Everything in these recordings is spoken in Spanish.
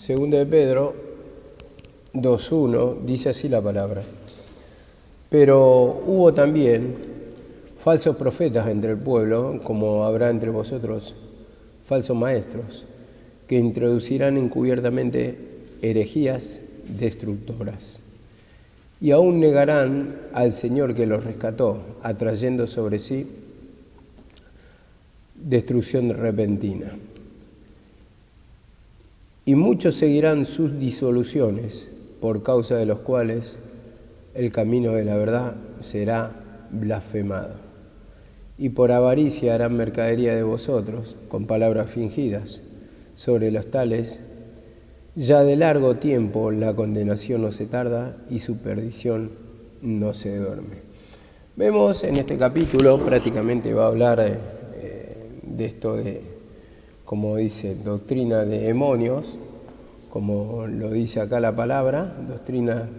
Segunda de Pedro 2:1 dice así la palabra. Pero hubo también falsos profetas entre el pueblo, como habrá entre vosotros falsos maestros, que introducirán encubiertamente herejías destructoras. Y aún negarán al Señor que los rescató, atrayendo sobre sí destrucción repentina. Y muchos seguirán sus disoluciones, por causa de los cuales el camino de la verdad será blasfemado. Y por avaricia harán mercadería de vosotros, con palabras fingidas. Sobre los tales, ya de largo tiempo la condenación no se tarda y su perdición no se duerme. Vemos en este capítulo, prácticamente va a hablar de esto de, como dice, doctrina de demonios, como lo dice acá la palabra, doctrina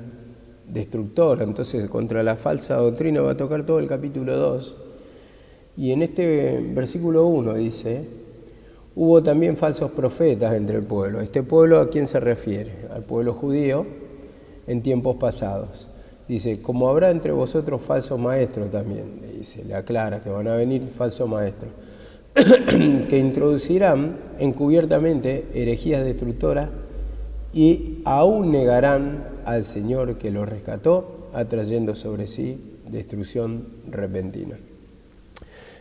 destructora. Entonces, contra la falsa doctrina va a tocar todo el capítulo 2. Y en este versículo 1 dice, hubo también falsos profetas entre el pueblo. ¿Este pueblo a quién se refiere? Al pueblo judío en tiempos pasados. Dice, como habrá entre vosotros falsos maestros también, dice, le aclara que van a venir falsos maestros, que introducirán encubiertamente herejías destructoras y aún negarán al Señor que los rescató, atrayendo sobre sí destrucción repentina.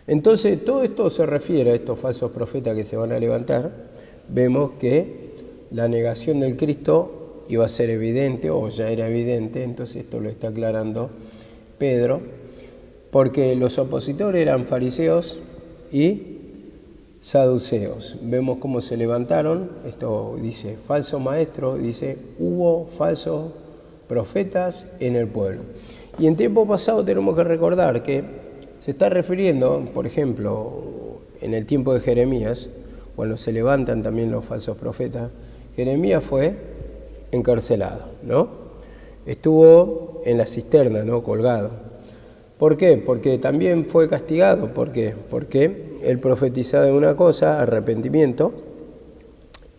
Entonces, todo esto se refiere a estos falsos profetas que se van a levantar. Vemos que la negación del Cristo iba a ser evidente, o ya era evidente, entonces esto lo está aclarando Pedro, porque los opositores eran fariseos y saduceos. Vemos cómo se levantaron, esto dice falso maestro, dice hubo falsos profetas en el pueblo. Y en tiempo pasado tenemos que recordar que se está refiriendo, por ejemplo, en el tiempo de Jeremías, cuando se levantan también los falsos profetas, Jeremías fue encarcelado, ¿no? Estuvo en la cisterna, ¿no? Colgado. ¿Por qué? Porque también fue castigado. ¿Por qué? Porque él profetizaba de una cosa, arrepentimiento,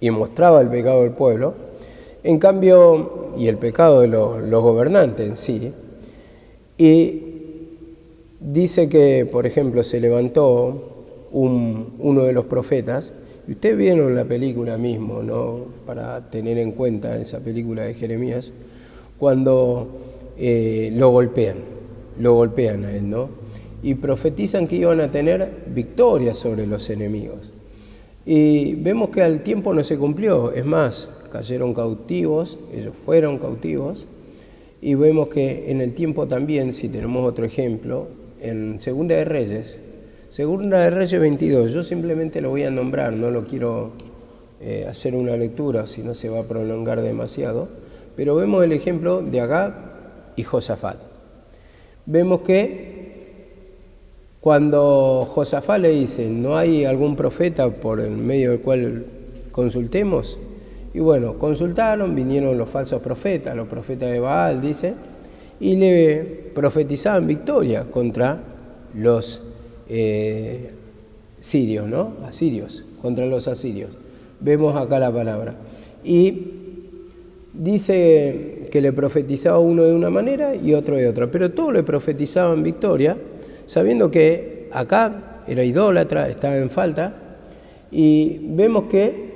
y mostraba el pecado del pueblo, en cambio, y el pecado de los gobernantes en sí, y dice que, por ejemplo, se levantó uno de los profetas, y ustedes vieron la película mismo, ¿no? Para tener en cuenta esa película de Jeremías, cuando lo golpean a él, ¿no? Y profetizan que iban a tener victoria sobre los enemigos. Y vemos que al tiempo no se cumplió, es más, cayeron cautivos, ellos fueron cautivos, y vemos que en el tiempo también, si tenemos otro ejemplo, en Segunda de Reyes 22, yo simplemente lo voy a nombrar, no lo quiero hacer una lectura, si no se va a prolongar demasiado, pero vemos el ejemplo de Agag y Josafat. Vemos que cuando Josafat le dice, ¿no hay algún profeta por el medio del cual consultemos? Y bueno, consultaron, vinieron los falsos profetas, los profetas de Baal, dice, y le profetizaban victoria contra los sirios, ¿no? Asirios, contra los asirios. Vemos acá la palabra. Y dice que le profetizaba uno de una manera y otro de otra, pero todos le profetizaban victoria, sabiendo que acá era idólatra, estaba en falta, y vemos que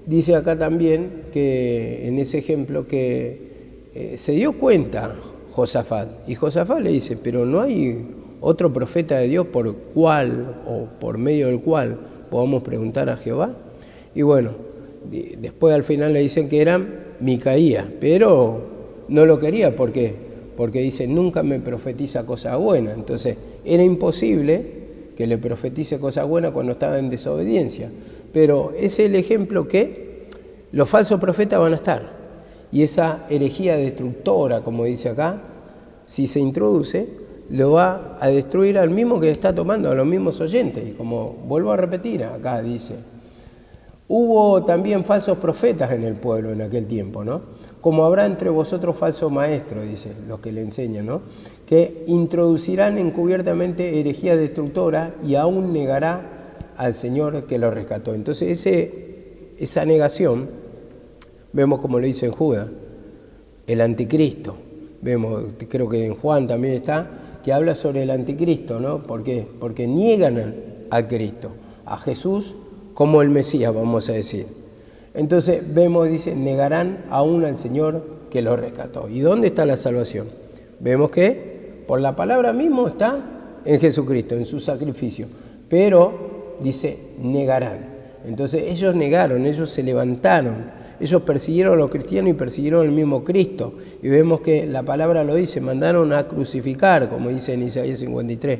dice acá también que en ese ejemplo que se dio cuenta Josafat, y Josafat le dice, pero no hay otro profeta de Dios por cual o por medio del cual podamos preguntar a Jehová. Y bueno, después al final le dicen que era Micaías, pero no lo quería. ¿Por qué? Porque dice, nunca me profetiza cosa buena. Entonces era imposible que le profetice cosa buena cuando estaba en desobediencia. Pero es el ejemplo que los falsos profetas van a estar. Y esa herejía destructora, como dice acá, si se introduce, lo va a destruir al mismo que está tomando, a los mismos oyentes. Y como vuelvo a repetir, acá dice, hubo también falsos profetas en el pueblo en aquel tiempo, ¿no? Como habrá entre vosotros falsos maestros, dice, los que le enseñan, ¿no? Que introducirán encubiertamente herejía destructora y aún negará al Señor que lo rescató. Entonces esa negación Vemos como lo dice en Judas, el anticristo. Vemos, creo que en Juan también está, que habla sobre el anticristo, ¿no? ¿Por qué? Porque niegan a Cristo, a Jesús como el Mesías, vamos a decir. Entonces vemos, dice, negarán aún al Señor que los rescató. ¿Y dónde está la salvación? Vemos que por la palabra mismo está en Jesucristo, en su sacrificio. Pero, dice, negarán. Entonces ellos negaron, ellos se levantaron. Ellos persiguieron a los cristianos y persiguieron al mismo Cristo. Y vemos que la palabra lo dice, mandaron a crucificar, como dice en Isaías 53.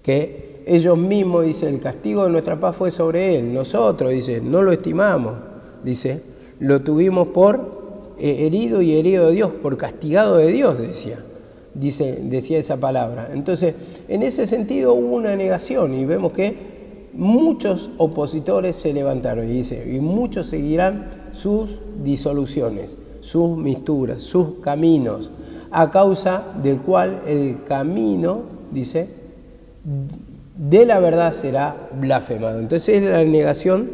Que ellos mismos, dice, el castigo de nuestra paz fue sobre él. Nosotros, dice, no lo estimamos. Dice, lo tuvimos por herido y herido de Dios, por castigado de Dios, decía esa palabra. Entonces, en ese sentido hubo una negación y vemos que muchos opositores se levantaron y dice, y muchos seguirán sus disoluciones, sus misturas, sus caminos, a causa del cual el camino, dice, de la verdad será blasfemado. Entonces es la negación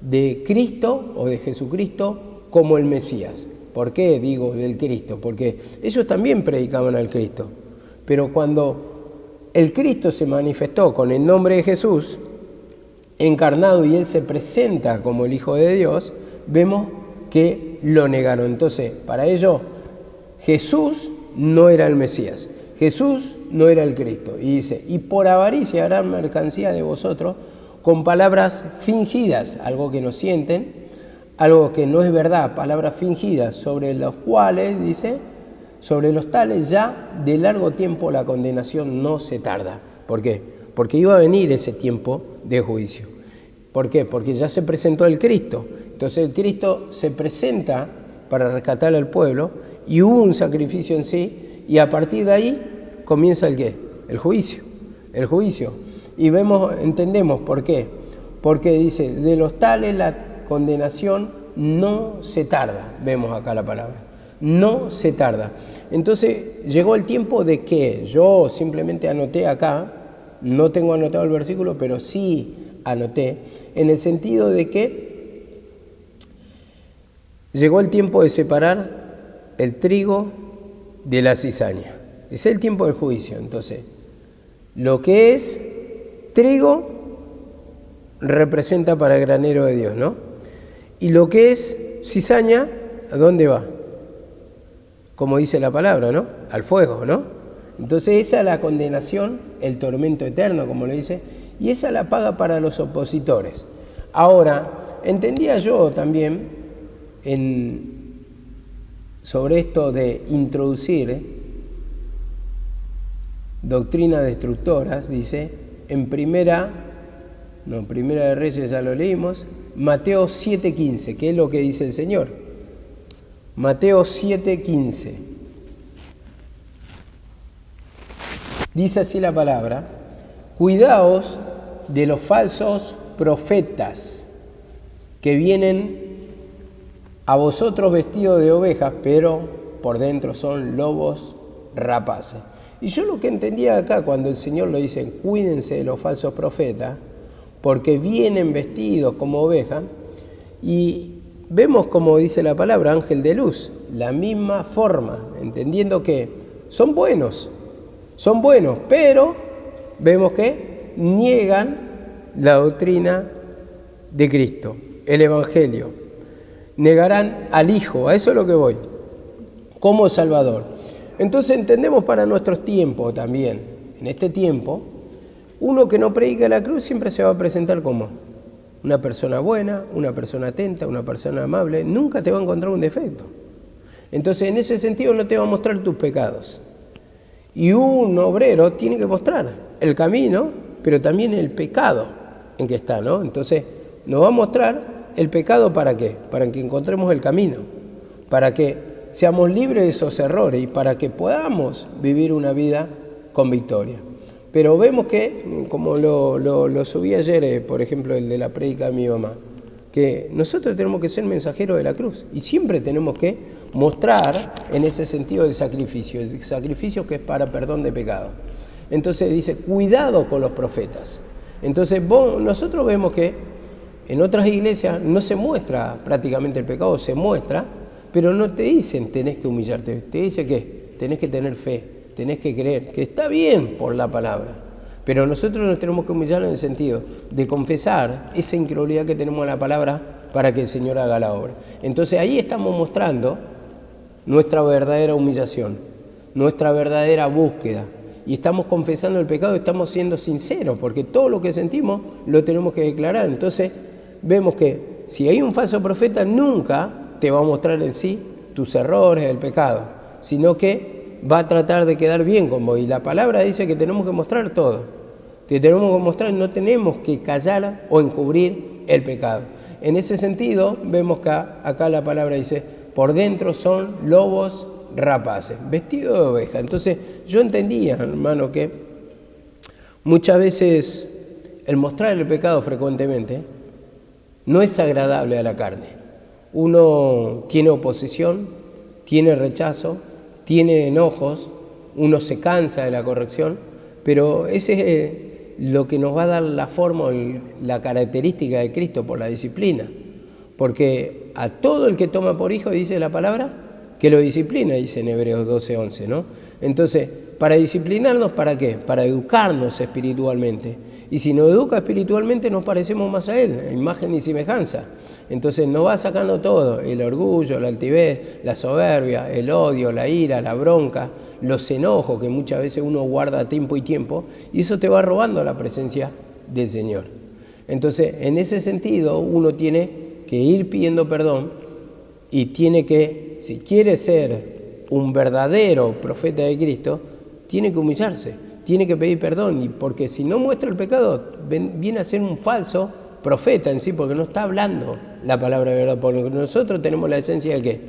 de Cristo o de Jesucristo como el Mesías. ¿Por qué digo del Cristo? Porque ellos también predicaban al Cristo, pero cuando el Cristo se manifestó con el nombre de Jesús, encarnado, y Él se presenta como el Hijo de Dios, vemos que lo negaron. Entonces, para ellos, Jesús no era el Mesías, Jesús no era el Cristo. Y dice, y por avaricia harán mercancía de vosotros con palabras fingidas, algo que no sienten, algo que no es verdad, palabras fingidas, sobre los cuales, dice, sobre los tales ya de largo tiempo la condenación no se tarda. ¿Por qué? Porque iba a venir ese tiempo de juicio. ¿Por qué? Porque ya se presentó el Cristo. Entonces el Cristo se presenta para rescatar al pueblo y hubo un sacrificio en sí, y a partir de ahí comienza el ¿qué? El juicio. El juicio. Y entendemos por qué. Porque dice, de los tales la condenación no se tarda. Vemos acá la palabra. No se tarda. Entonces llegó el tiempo de que yo simplemente anoté acá, no tengo anotado el versículo, pero sí anoté, en el sentido de que llegó el tiempo de separar el trigo de la cizaña. Es el tiempo del juicio. Entonces, lo que es trigo representa para el granero de Dios, ¿no? Y lo que es cizaña, ¿a dónde va? Como dice la palabra, ¿no? Al fuego, ¿no? Entonces esa es la condenación, el tormento eterno, como le dice, y esa la paga para los opositores. Ahora, entendía yo también sobre esto de introducir doctrinas destructoras, dice, en Primera de Reyes ya lo leímos, Mateo 7:15, que es lo que dice el Señor. Mateo 7:15. Dice así la palabra: cuidaos de los falsos profetas que vienen a vosotros vestidos de ovejas, pero por dentro son lobos rapaces. Y yo lo que entendía acá cuando el Señor lo dice, cuídense de los falsos profetas, porque vienen vestidos como ovejas, y vemos como dice la palabra, ángel de luz, la misma forma, entendiendo que son buenos, pero vemos que niegan la doctrina de Cristo, el Evangelio. Negarán al Hijo, a eso es lo que voy, como Salvador. Entonces entendemos para nuestros tiempos también, en este tiempo, uno que no predica la cruz siempre se va a presentar como una persona buena, una persona atenta, una persona amable, nunca te va a encontrar un defecto. Entonces en ese sentido no te va a mostrar tus pecados. Y un obrero tiene que mostrar el camino, pero también el pecado en que está, ¿no? Entonces nos va a mostrar el pecado ¿para qué? Para que encontremos el camino, para que seamos libres de esos errores y para que podamos vivir una vida con victoria. Pero vemos que, como lo subí ayer, por ejemplo, el de la prédica de mi mamá, que nosotros tenemos que ser mensajeros de la cruz y siempre tenemos que mostrar en ese sentido el sacrificio que es para perdón de pecado. Entonces dice, cuidado con los profetas. Entonces nosotros vemos que En otras iglesias no se muestra prácticamente el pecado, se muestra, pero no te dicen tenés que humillarte, te dice que tenés que tener fe, tenés que creer, que está bien por la palabra. Pero nosotros nos tenemos que humillar en el sentido de confesar esa incredulidad que tenemos en la palabra para que el Señor haga la obra. Entonces ahí estamos mostrando nuestra verdadera humillación, nuestra verdadera búsqueda. Y estamos confesando el pecado, estamos siendo sinceros, porque todo lo que sentimos lo tenemos que declarar. Entonces vemos que si hay un falso profeta, nunca te va a mostrar en sí tus errores, el pecado, sino que va a tratar de quedar bien con vos. Y la palabra dice que tenemos que mostrar todo, que tenemos que mostrar, no tenemos que callar o encubrir el pecado. En ese sentido, vemos que acá la palabra dice, por dentro son lobos rapaces, vestidos de oveja. Entonces yo entendía, hermano, que muchas veces el mostrar el pecado frecuentemente no es agradable a la carne. Uno tiene oposición, tiene rechazo, tiene enojos, uno se cansa de la corrección, pero ese es lo que nos va a dar la forma, la característica de Cristo por la disciplina. Porque a todo el que toma por hijo, dice la palabra, que lo disciplina, dice en Hebreos 12:11, ¿no? Entonces, para disciplinarnos, ¿para qué? Para educarnos espiritualmente. Y si nos educa espiritualmente, nos parecemos más a Él, a imagen y semejanza. Entonces nos va sacando todo, el orgullo, la altivez, la soberbia, el odio, la ira, la bronca, los enojos que muchas veces uno guarda tiempo y tiempo, y eso te va robando la presencia del Señor. Entonces, en ese sentido, uno tiene que ir pidiendo perdón y tiene que, si quiere ser un verdadero profeta de Cristo, tiene que humillarse, tiene que pedir perdón, y porque si no muestra el pecado, viene a ser un falso profeta en sí, porque no está hablando la palabra de verdad, porque nosotros tenemos la esencia de ¿qué?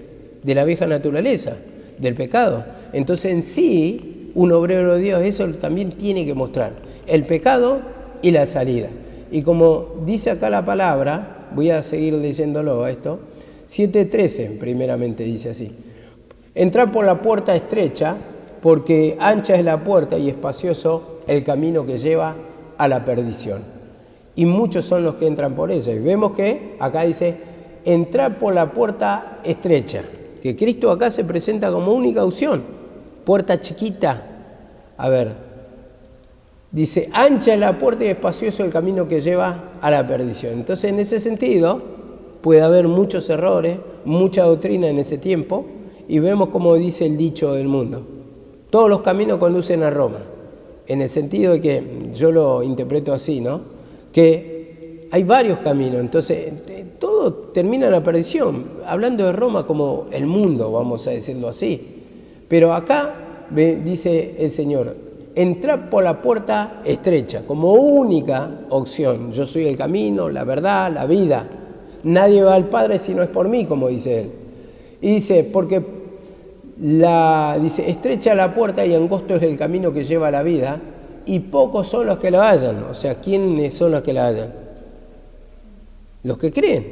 De la vieja naturaleza, del pecado. Entonces en sí, un obrero de Dios eso también tiene que mostrar, el pecado y la salida. Y como dice acá la palabra, voy a seguir leyéndolo a esto, 7:13 primeramente dice así, entrad por la puerta estrecha, porque ancha es la puerta y espacioso el camino que lleva a la perdición. Y muchos son los que entran por ella. Y vemos que acá dice, entrad por la puerta estrecha, que Cristo acá se presenta como única opción, puerta chiquita. A ver, dice, ancha es la puerta y espacioso el camino que lleva a la perdición. Entonces, en ese sentido, puede haber muchos errores, mucha doctrina en ese tiempo, y vemos como dice el dicho del mundo. Todos los caminos conducen a Roma, en el sentido de que, yo lo interpreto así, ¿no? Que hay varios caminos, entonces todo termina en la perdición, hablando de Roma como el mundo, vamos a decirlo así. Pero acá dice el Señor, entrad por la puerta estrecha, como única opción. Yo soy el camino, la verdad, la vida. Nadie va al Padre si no es por mí, como dice Él. Y dice, porque dice, estrecha la puerta y angosto es el camino que lleva a la vida, y pocos son los que la hallan. O sea, ¿quiénes son los que la hallan? Los que creen,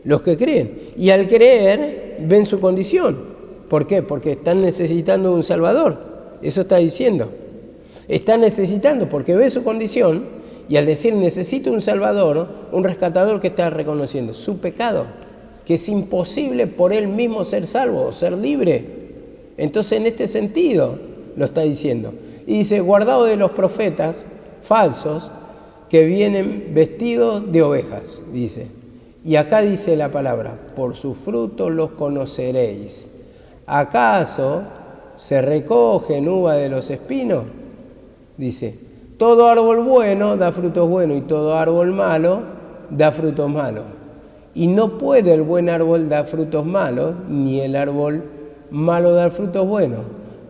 los que creen. Y al creer, ven su condición. ¿Por qué? Porque están necesitando de un Salvador. Eso está diciendo. Están necesitando, porque ven su condición, y al decir necesito un Salvador, un rescatador, que está reconociendo su pecado, que es imposible por él mismo ser salvo, ser libre. Entonces, en este sentido, lo está diciendo. Y dice, guardado de los profetas falsos que vienen vestidos de ovejas, dice. Y acá dice la palabra, por sus frutos los conoceréis. ¿Acaso se recogen uva de los espinos? Dice, todo árbol bueno da frutos buenos y todo árbol malo da frutos malos. Y no puede el buen árbol dar frutos malos, ni el árbol malo dar frutos buenos.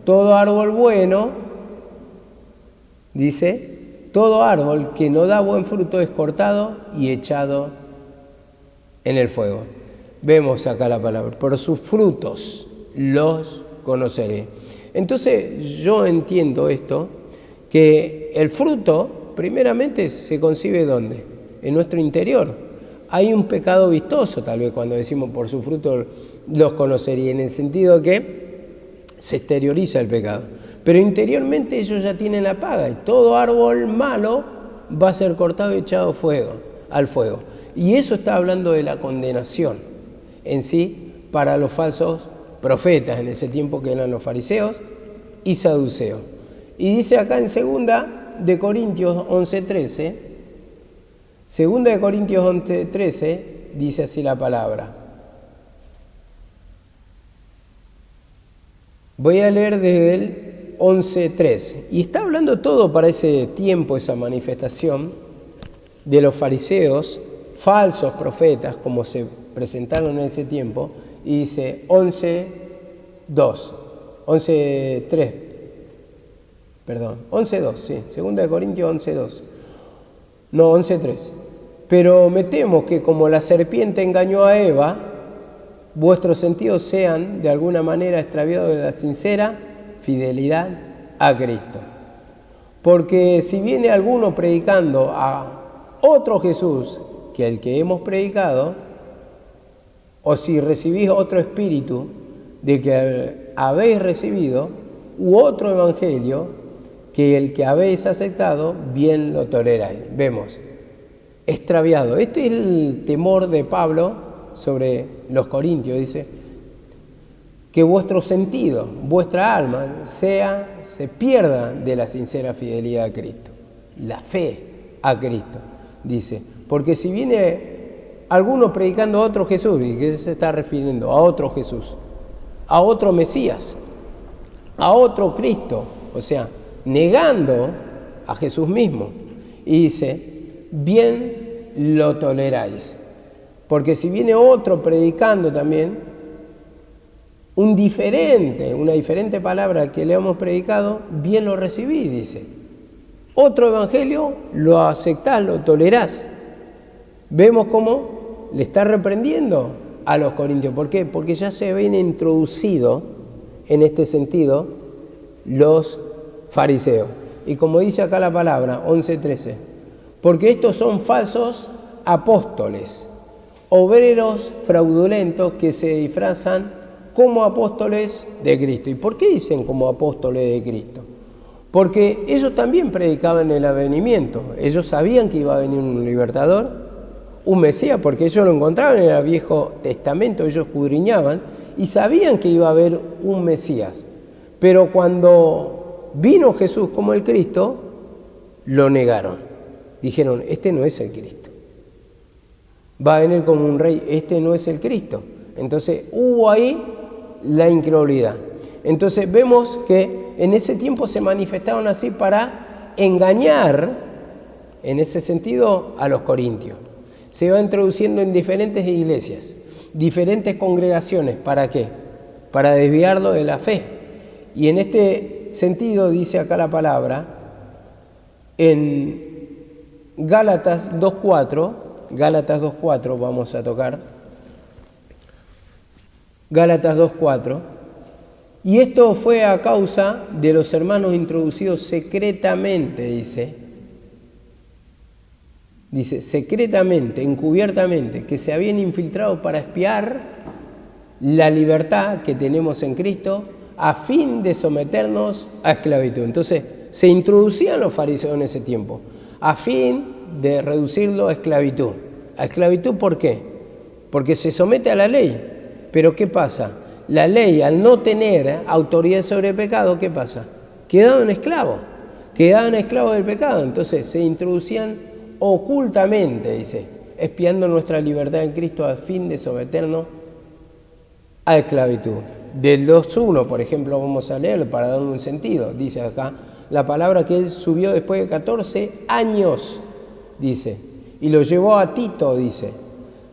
Todo árbol bueno, dice, todo árbol que no da buen fruto es cortado y echado en el fuego. Vemos acá la palabra, por sus frutos los conoceré. Entonces yo entiendo esto, que el fruto primeramente se concibe ¿dónde? En nuestro interior. Hay un pecado vistoso tal vez cuando decimos por su fruto los conocería, en el sentido que se exterioriza el pecado. Pero interiormente ellos ya tienen la paga, y todo árbol malo va a ser cortado y echado al fuego. Y eso está hablando de la condenación en sí para los falsos profetas en ese tiempo, que eran los fariseos y saduceos. Y dice acá en 2 Corintios 11:13, 2 Corintios 11:13 dice así la palabra. Voy a leer desde el 11:3. Y está hablando todo para ese tiempo, esa manifestación de los fariseos, falsos profetas, como se presentaron en ese tiempo. Y dice 11:2, 11:3, perdón, 11:2, sí, 2 Corintios 11:2, no, 11:3. Pero me temo que como la serpiente engañó a Eva, vuestros sentidos sean de alguna manera extraviados de la sincera fidelidad a Cristo. Porque si viene alguno predicando a otro Jesús que el que hemos predicado, o si recibís otro espíritu de que habéis recibido, u otro evangelio que el que habéis aceptado, bien lo toleráis. Vemos, extraviado. Este es el temor de Pablo sobre los corintios. Dice que vuestro sentido, vuestra alma, se pierda de la sincera fidelidad a Cristo, la fe a Cristo, dice. Porque si viene alguno predicando a otro Jesús, ¿y qué se está refiriendo? A otro Jesús, a otro Mesías, a otro Cristo, o sea, negando a Jesús mismo. Y dice, bien lo toleráis. Porque si viene otro predicando también una diferente palabra que le hemos predicado, bien lo recibís, dice. Otro evangelio, lo aceptás, lo tolerás. Vemos cómo le está reprendiendo a los corintios. ¿Por qué? Porque ya se habían introducido en este sentido los fariseos. Y como dice acá la palabra, 11:13, porque estos son falsos apóstoles, obreros fraudulentos que se disfrazan como apóstoles de Cristo. ¿Y por qué dicen como apóstoles de Cristo? Porque ellos también predicaban el advenimiento. Ellos sabían que iba a venir un libertador, un Mesías, porque ellos lo encontraban en el Viejo Testamento, ellos escudriñaban y sabían que iba a haber un Mesías. Pero cuando vino Jesús como el Cristo, lo negaron. Dijeron, este no es el Cristo. Va a venir como un rey, este no es el Cristo. Entonces hubo ahí la incredulidad. Entonces vemos que en ese tiempo se manifestaron así para engañar, en ese sentido, a los corintios. Se va introduciendo en diferentes iglesias, diferentes congregaciones. ¿Para qué? Para desviarlo de la fe. Y en este sentido dice acá la palabra, en Gálatas 2:4, vamos a tocar, Gálatas 2:4, y esto fue a causa de los hermanos introducidos secretamente, dice secretamente, encubiertamente, que se habían infiltrado para espiar la libertad que tenemos en Cristo a fin de someternos a esclavitud. Entonces, se introducían los fariseos en ese tiempo a fin de reducirlo a esclavitud. ¿A esclavitud por qué? Porque se somete a la ley. Pero ¿qué pasa? La ley, al no tener autoridad sobre el pecado, ¿qué pasa? Quedaban esclavos del pecado. Entonces, se introducían ocultamente, dice, espiando nuestra libertad en Cristo a fin de someternos a esclavitud. Del 2:1, por ejemplo, vamos a leerlo para darle un sentido. Dice acá la palabra que él subió después de 14 años, dice, y lo llevó a Tito, dice,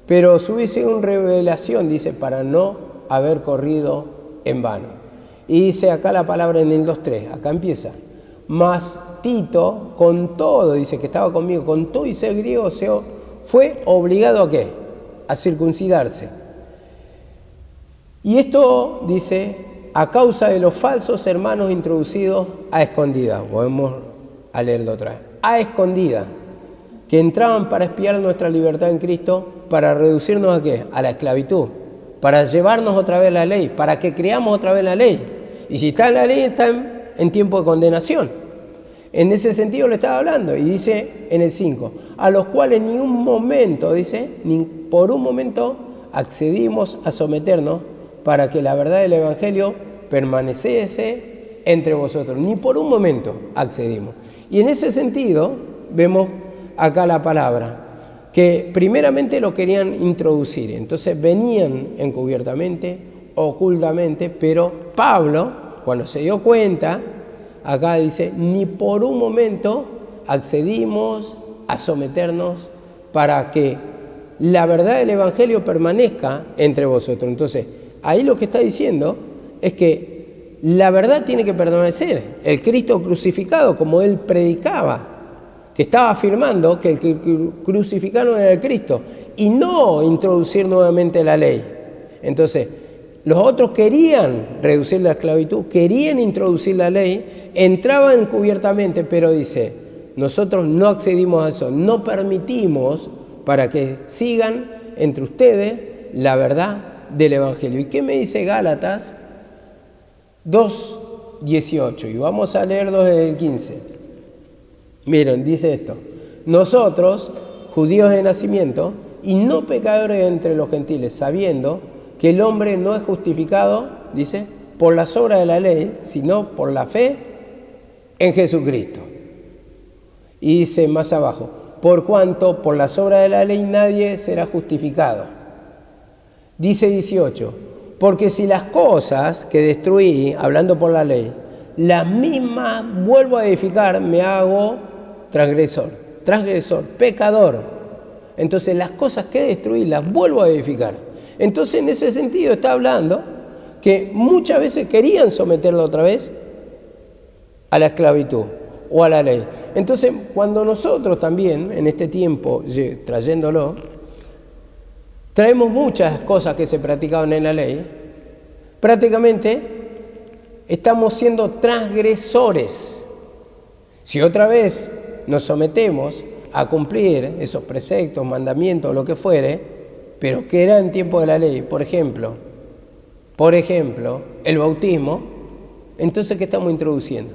pero subí según revelación, dice, para no haber corrido en vano. Y dice acá la palabra en el 2:3, acá empieza, mas Tito, con todo, dice que estaba conmigo, con todo y ser griego, fue obligado ¿a qué? A circuncidarse. Y esto, dice, a causa de los falsos hermanos introducidos a escondidas. Volvemos a leerlo otra vez. A escondidas, que entraban para espiar nuestra libertad en Cristo, para reducirnos ¿a qué? A la esclavitud, para llevarnos otra vez la ley, para que creamos otra vez la ley. Y si está en la ley, está en tiempo de condenación. En ese sentido le estaba hablando, y dice en el 5, a los cuales ni un momento, dice, ni por un momento accedimos a someternos para que la verdad del Evangelio permaneciese entre vosotros. Ni por un momento accedimos. Y en ese sentido vemos acá la palabra, que primeramente lo querían introducir. Entonces venían encubiertamente, ocultamente, pero Pablo, cuando se dio cuenta, acá dice, ni por un momento accedimos a someternos para que la verdad del Evangelio permanezca entre vosotros. Entonces, ahí lo que está diciendo es que la verdad tiene que permanecer. El Cristo crucificado, como él predicaba, que estaba afirmando que el que crucificaron era el Cristo, y no introducir nuevamente la ley. Entonces, los otros querían reducir la esclavitud, querían introducir la ley, entraban encubiertamente, pero dice, nosotros no accedimos a eso, no permitimos para que sigan entre ustedes la verdad del Evangelio. ¿Y qué me dice Gálatas 2:18? Y vamos a leerlo desde el 15. Miren, dice esto, nosotros, judíos de nacimiento, y no pecadores entre los gentiles, sabiendo que el hombre no es justificado, dice, por las obras de la ley, sino por la fe en Jesucristo. Y dice más abajo, por cuanto por las obras de la ley nadie será justificado. Dice 18, porque si las cosas que destruí, hablando por la ley, las mismas vuelvo a edificar, me hago transgresor, pecador. Entonces las cosas que destruí las vuelvo a edificar. Entonces en ese sentido está hablando que muchas veces querían someterlo otra vez a la esclavitud o a la ley. Entonces cuando nosotros también en este tiempo, trayéndolo, traemos muchas cosas que se practicaban en la ley, prácticamente estamos siendo transgresores. Si otra vez nos sometemos a cumplir esos preceptos, mandamientos, lo que fuere, pero que era en tiempo de la ley, por ejemplo, el bautismo, entonces ¿qué estamos introduciendo?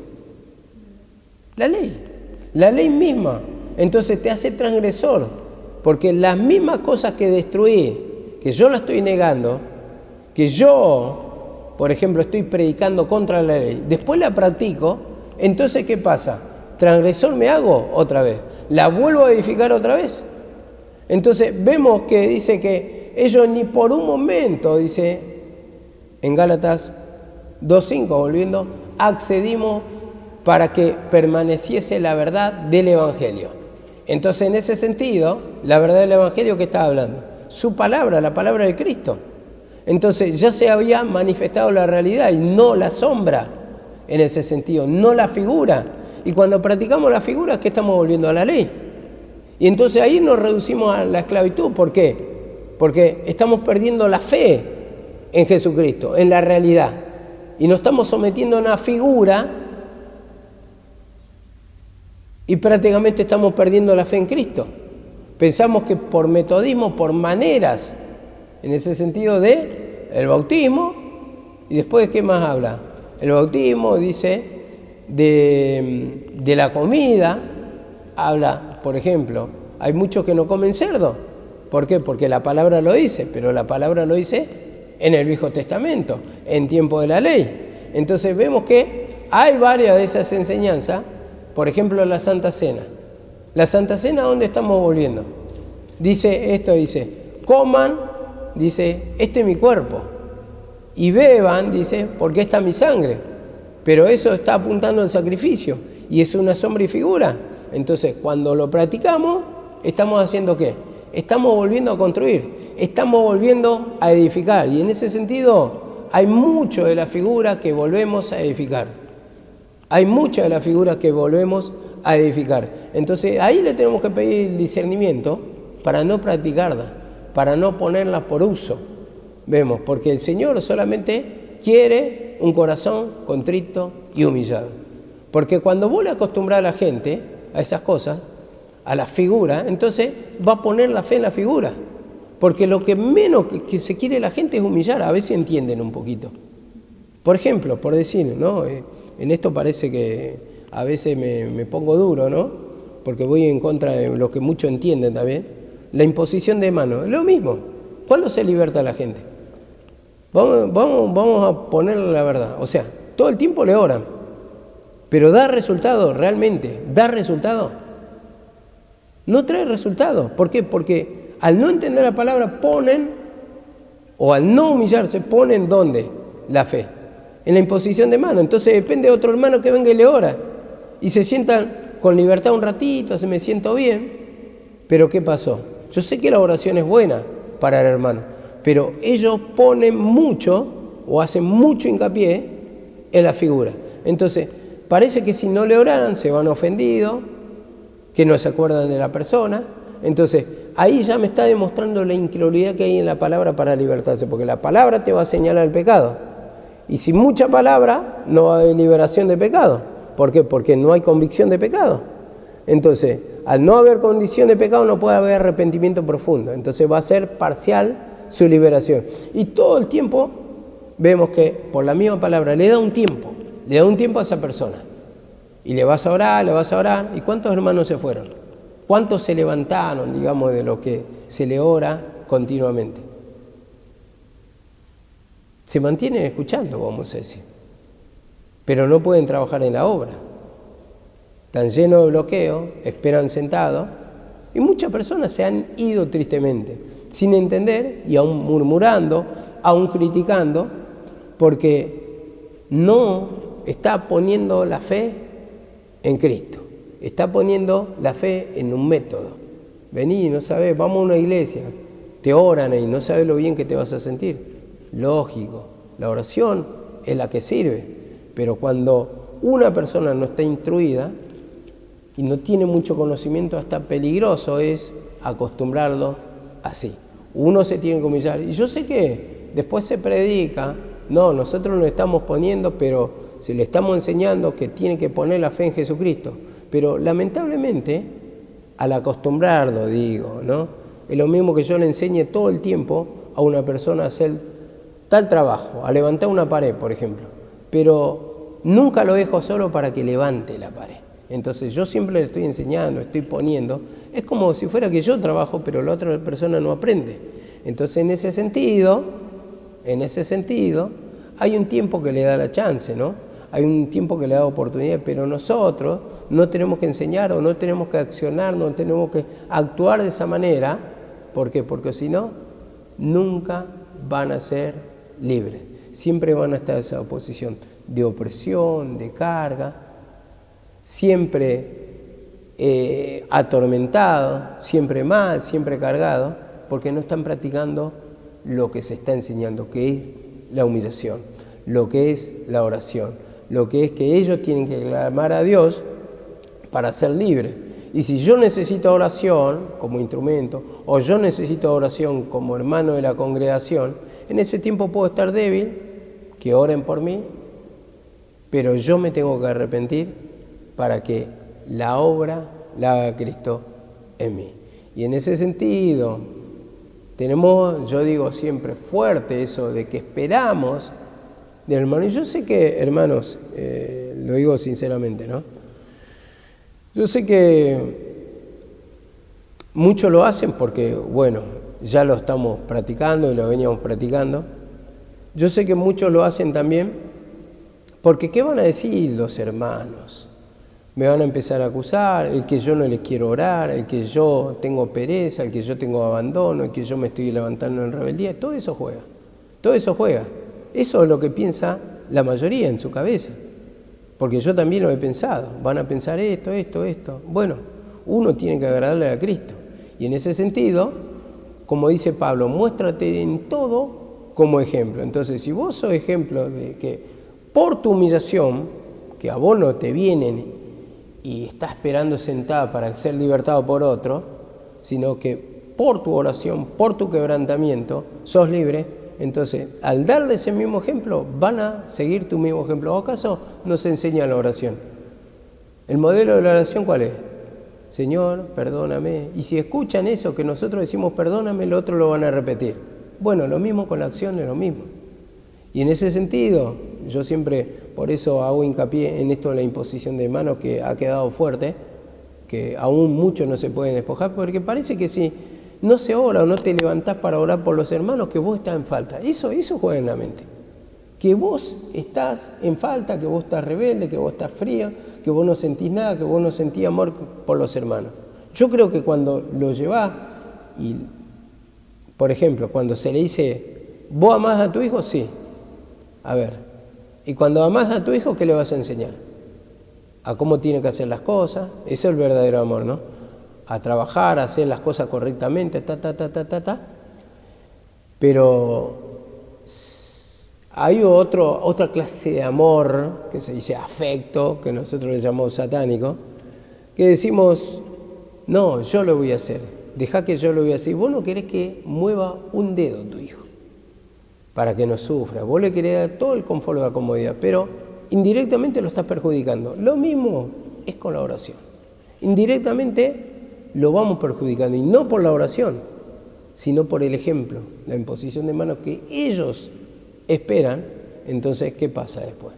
La ley misma. Entonces te hace transgresor, porque las mismas cosas que destruí, que yo la estoy negando, que yo, por ejemplo, estoy predicando contra la ley, después la practico, entonces ¿qué pasa? Transgresor me hago otra vez, la vuelvo a edificar otra vez. Entonces vemos que dice que ellos ni por un momento, dice en Gálatas 2:5, volviendo, accedimos para que permaneciese la verdad del Evangelio. Entonces en ese sentido, la verdad del Evangelio, ¿qué está hablando? Su palabra, la palabra de Cristo. Entonces ya se había manifestado la realidad y no la sombra en ese sentido, no la figura. Y cuando practicamos la figura, ¿qué estamos volviendo a la ley? Y entonces ahí nos reducimos a la esclavitud. ¿Por qué? Porque estamos perdiendo la fe en Jesucristo, en la realidad. Y nos estamos sometiendo a una figura y prácticamente estamos perdiendo la fe en Cristo. Pensamos que por metodismo, por maneras, en ese sentido de el bautismo, y después ¿qué más habla? El bautismo, dice, de la comida, habla, por ejemplo, hay muchos que no comen cerdo. ¿Por qué? Porque la palabra lo dice, pero la palabra lo dice en el Viejo Testamento, en tiempo de la ley. Entonces vemos que hay varias de esas enseñanzas, por ejemplo la Santa Cena. La Santa Cena, ¿a dónde estamos volviendo? Dice esto, dice, coman, dice, este es mi cuerpo, y beban, dice, porque esta es mi sangre. Pero eso está apuntando al sacrificio y es una sombra y figura. Entonces, cuando lo practicamos, ¿estamos haciendo qué? Estamos volviendo a construir, estamos volviendo a edificar. Y en ese sentido, hay mucho de la figura que volvemos a edificar. Hay muchas de las figuras que volvemos a edificar. Entonces, ahí le tenemos que pedir discernimiento para no practicarla, para no ponerla por uso. Vemos, porque el Señor solamente quiere un corazón contrito y humillado. Porque cuando vos le acostumbras a la gente a esas cosas, a la figura, entonces va a poner la fe en la figura. Porque lo que menos que se quiere la gente es humillar, a ver si entienden un poquito. Por ejemplo, por decir, ¿no? En esto parece que a veces me pongo duro, ¿no? Porque voy en contra de lo que muchos entienden también. La imposición de manos, es lo mismo. ¿Cuándo se liberta la gente? Vamos a ponerle la verdad. O sea, todo el tiempo le oran. Pero ¿da resultado realmente? ¿Da resultado? No trae resultado. ¿Por qué? Porque al no entender la palabra ponen, o al no humillarse, ponen ¿dónde? La fe. En la imposición de mano. Entonces depende de otro hermano que venga y le ora. Y se sientan con libertad un ratito, se me siento bien. Pero ¿qué pasó? Yo sé que la oración es buena para el hermano, pero ellos ponen mucho o hacen mucho hincapié en la figura. Entonces, parece que si no le oraran se van ofendidos, que no se acuerdan de la persona. Entonces, ahí ya me está demostrando la incredulidad que hay en la palabra para libertarse, porque la palabra te va a señalar el pecado. Y sin mucha palabra no va a haber liberación de pecado. ¿Por qué? Porque no hay convicción de pecado. Entonces, al no haber condición de pecado no puede haber arrepentimiento profundo. Entonces va a ser parcial su liberación. Y todo el tiempo vemos que por la misma palabra le da un tiempo a esa persona. Y le vas a orar. ¿Y cuántos hermanos se fueron? ¿Cuántos se levantaron, digamos, de lo que se le ora continuamente? Se mantienen escuchando, vamos a decir. Pero no pueden trabajar en la obra. Están llenos de bloqueo, esperan sentados, y muchas personas se han ido tristemente, sin entender y aún murmurando, aún criticando, porque no está poniendo la fe en Cristo, está poniendo la fe en un método. Vení, no sabés, vamos a una iglesia, te oran y no sabes lo bien que te vas a sentir. Lógico, la oración es la que sirve, pero cuando una persona no está instruida, y no tiene mucho conocimiento, hasta peligroso es acostumbrarlo así. Uno se tiene que humillar. Y yo sé que después se predica, no, nosotros nos estamos poniendo, pero se le estamos enseñando que tiene que poner la fe en Jesucristo. Pero lamentablemente, al acostumbrarlo, digo, ¿no? Es lo mismo que yo le enseñe todo el tiempo a una persona a hacer tal trabajo, a levantar una pared, por ejemplo. Pero nunca lo dejo solo para que levante la pared. Entonces yo siempre le estoy enseñando, estoy poniendo, es como si fuera que yo trabajo, pero la otra persona no aprende. Entonces en ese sentido, hay un tiempo que le da la chance, ¿no? Hay un tiempo que le da oportunidad, pero nosotros no tenemos que enseñar o no tenemos que accionar, no tenemos que actuar de esa manera. ¿Por qué? Porque si no, nunca van a ser libres. Siempre van a estar en esa posición de opresión, de carga, siempre atormentado, siempre mal, siempre cargado, porque no están practicando lo que se está enseñando, que es la humillación, lo que es la oración, lo que es que ellos tienen que clamar a Dios para ser libres. Y si yo necesito oración como instrumento, o yo necesito oración como hermano de la congregación, en ese tiempo puedo estar débil, que oren por mí, pero yo me tengo que arrepentir para que la obra la haga Cristo en mí. Y en ese sentido, tenemos, yo digo siempre, fuerte eso de que esperamos del hermano. Y yo sé que, hermanos, lo digo sinceramente, ¿no? Yo sé que muchos lo hacen porque, bueno, ya lo estamos practicando y lo veníamos practicando. Yo sé que muchos lo hacen también porque, ¿qué van a decir los hermanos? Me van a empezar a acusar, el que yo no les quiero orar, el que yo tengo pereza, el que yo tengo abandono, el que yo me estoy levantando en rebeldía, todo eso juega. Eso es lo que piensa la mayoría en su cabeza, porque yo también lo he pensado. Van a pensar esto. Bueno, uno tiene que agradarle a Cristo. Y en ese sentido, como dice Pablo, muéstrate en todo como ejemplo. Entonces, si vos sos ejemplo de que por tu humillación, que a vos no te vienen y está esperando sentada para ser libertado por otro, sino que por tu oración, por tu quebrantamiento, sos libre, entonces al darle ese mismo ejemplo, van a seguir tu mismo ejemplo. ¿O acaso nos enseña la oración? ¿El modelo de la oración cuál es? Señor, perdóname. Y si escuchan eso, que nosotros decimos perdóname, el otro lo van a repetir. Bueno, lo mismo con la acción, es lo mismo. Y en ese sentido, yo siempre por eso hago hincapié en esto de la imposición de manos, que ha quedado fuerte, que aún muchos no se pueden despojar, porque parece que si no se ora o no te levantás para orar por los hermanos, que vos estás en falta. Eso juega en la mente. Que vos estás en falta, que vos estás rebelde, que vos estás frío, que vos no sentís nada, que vos no sentís amor por los hermanos. Yo creo que cuando lo llevás, y por ejemplo, cuando se le dice, ¿vos amás a tu hijo? Sí. A ver, y cuando amás a tu hijo, ¿qué le vas a enseñar? A cómo tiene que hacer las cosas. Eso es el verdadero amor, ¿no? A trabajar, a hacer las cosas correctamente, Pero hay otra clase de amor, que se dice afecto, que nosotros le llamamos satánico, que decimos, no, yo lo voy a hacer, dejá que yo lo voy a hacer. Vos no querés que mueva un dedo tu hijo, para que no sufra. Vos le querés dar todo el confort, la comodidad, pero indirectamente lo estás perjudicando. Lo mismo es con la oración. Indirectamente lo vamos perjudicando, y no por la oración, sino por el ejemplo, la imposición de manos que ellos esperan. Entonces, ¿qué pasa después?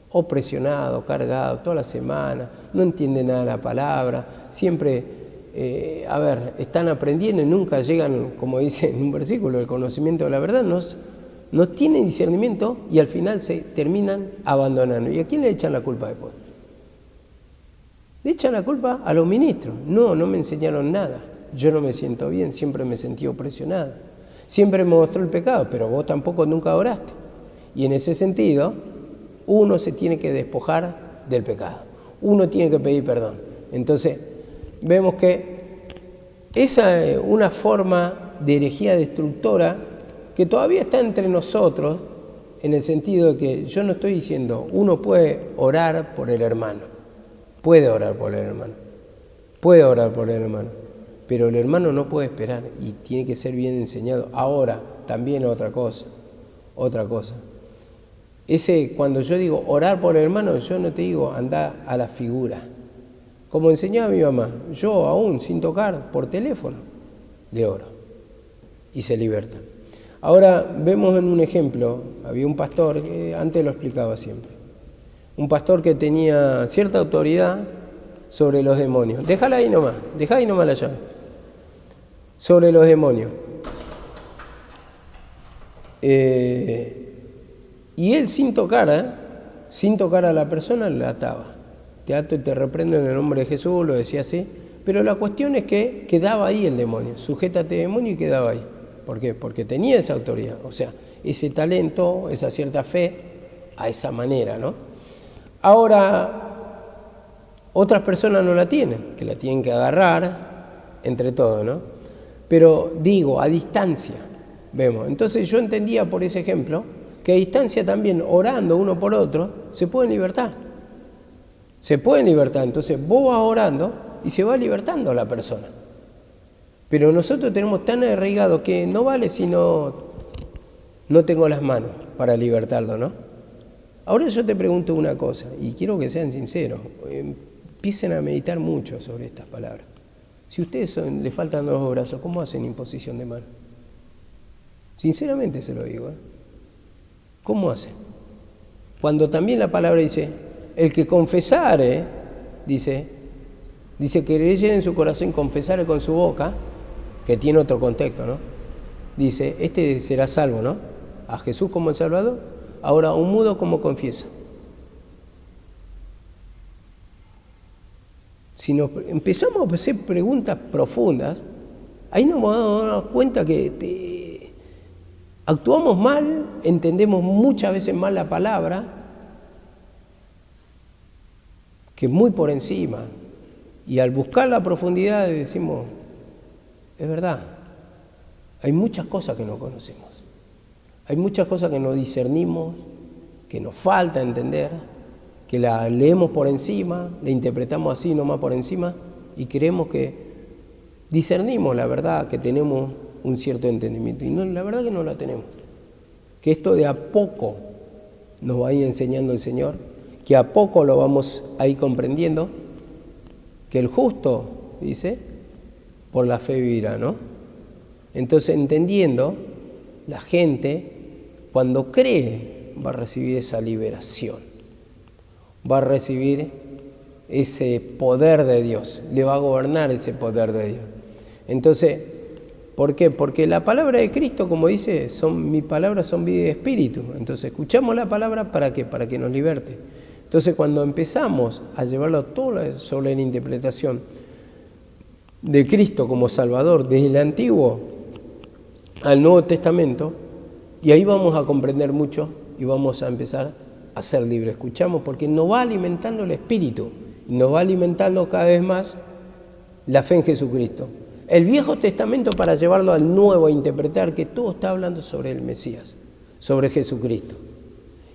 O presionado, cargado, toda la semana, no entiende nada de la palabra, siempre, están aprendiendo y nunca llegan, como dice en un versículo, el conocimiento de la verdad, no tienen discernimiento y al final se terminan abandonando. ¿Y a quién le echan la culpa después? Le echan la culpa a los ministros. No me enseñaron nada. Yo no me siento bien, siempre me sentí presionado. Siempre me mostró el pecado, pero vos tampoco nunca oraste. Y en ese sentido, uno se tiene que despojar del pecado. Uno tiene que pedir perdón. Entonces, vemos que esa es una forma de herejía destructora que todavía está entre nosotros, en el sentido de que yo no estoy diciendo, uno puede orar por el hermano, puede orar por el hermano, pero el hermano no puede esperar y tiene que ser bien enseñado. Ahora, también otra cosa. Cuando yo digo orar por el hermano, yo no te digo andar a la figura. Como enseñaba mi mamá, yo aún sin tocar, por teléfono, le oro y se liberta. Ahora vemos en un ejemplo, había un pastor, que antes lo explicaba siempre, un pastor que tenía cierta autoridad sobre los demonios. Dejá ahí nomás la llave. Sobre los demonios. Y él sin tocar a la persona, la ataba. Te ato y te reprendo en el nombre de Jesús, lo decía así. Pero la cuestión es que quedaba ahí el demonio. Sujétate demonio y quedaba ahí. ¿Por qué? Porque tenía esa autoridad, o sea, ese talento, esa cierta fe, a esa manera, ¿no? Ahora, otras personas no la tienen, que la tienen que agarrar entre todos, ¿no? Pero digo, a distancia, vemos. Entonces yo entendía por ese ejemplo que a distancia también, orando uno por otro, se pueden libertar. Entonces vos vas orando y se va libertando la persona. Pero nosotros tenemos tan arraigado que no vale si no tengo las manos para libertarlo, ¿no? Ahora yo te pregunto una cosa, y quiero que sean sinceros, empiecen a meditar mucho sobre estas palabras. Si a ustedes le faltan los brazos, ¿cómo hacen imposición de mano? Sinceramente se lo digo, ¿Cómo hacen? Cuando también la palabra dice, el que confesare, dice que creyere en su corazón y confesare con su boca, que tiene otro contexto, ¿no? Dice, este será salvo, ¿no? A Jesús como el Salvador. Ahora, un mudo como confiesa. Si nos empezamos a hacer preguntas profundas, ahí nos vamos a dar cuenta que actuamos mal, entendemos muchas veces mal la palabra, que muy por encima. Y al buscar la profundidad decimos, es verdad, hay muchas cosas que no conocemos, hay muchas cosas que no discernimos, que nos falta entender, que la leemos por encima, la interpretamos así nomás por encima y creemos que discernimos la verdad, que tenemos un cierto entendimiento, y no, la verdad que no la tenemos. Que esto de a poco nos va a ir enseñando el Señor, que a poco lo vamos a ir comprendiendo, que el justo, dice, por la fe vivirá, ¿no? Entonces, entendiendo, la gente, cuando cree, va a recibir esa liberación. va a recibir ese poder de Dios, le va a gobernar ese poder de Dios. Entonces, ¿por qué? Porque la palabra de Cristo, como dice, mis palabras son vida y espíritu. Entonces, escuchamos la palabra, ¿para qué? Para que nos liberte. Entonces, cuando empezamos a llevarlo todo sobre la interpretación de Cristo como Salvador, desde el Antiguo al Nuevo Testamento, y ahí vamos a comprender mucho y vamos a empezar a ser libres. Escuchamos porque nos va alimentando el espíritu, y nos va alimentando cada vez más la fe en Jesucristo. El Viejo Testamento, para llevarlo al Nuevo a interpretar, que todo está hablando sobre el Mesías, sobre Jesucristo.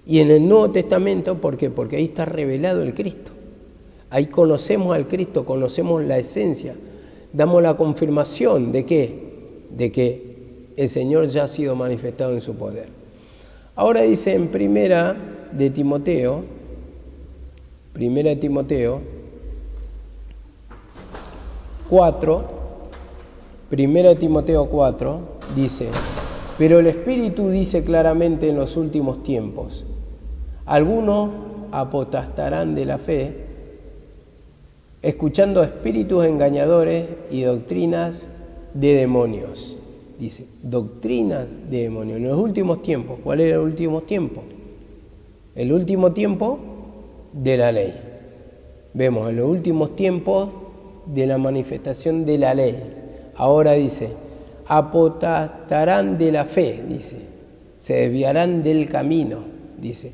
Y en el Nuevo Testamento, ¿por qué? Porque ahí está revelado el Cristo. Ahí conocemos al Cristo, conocemos la esencia, damos la confirmación de ¿qué? De que el Señor ya ha sido manifestado en su poder. Ahora dice en Primera de Timoteo 4, Primera de Timoteo 4, dice: pero el Espíritu dice claramente en los últimos tiempos, algunos apostatarán de la fe, escuchando espíritus engañadores y doctrinas de demonios. Dice, doctrinas de demonios. En los últimos tiempos, ¿cuál era el último tiempo? El último tiempo de la ley. Vemos, en los últimos tiempos de la manifestación de la ley. Ahora dice, apostatarán de la fe, dice, se desviarán del camino, dice,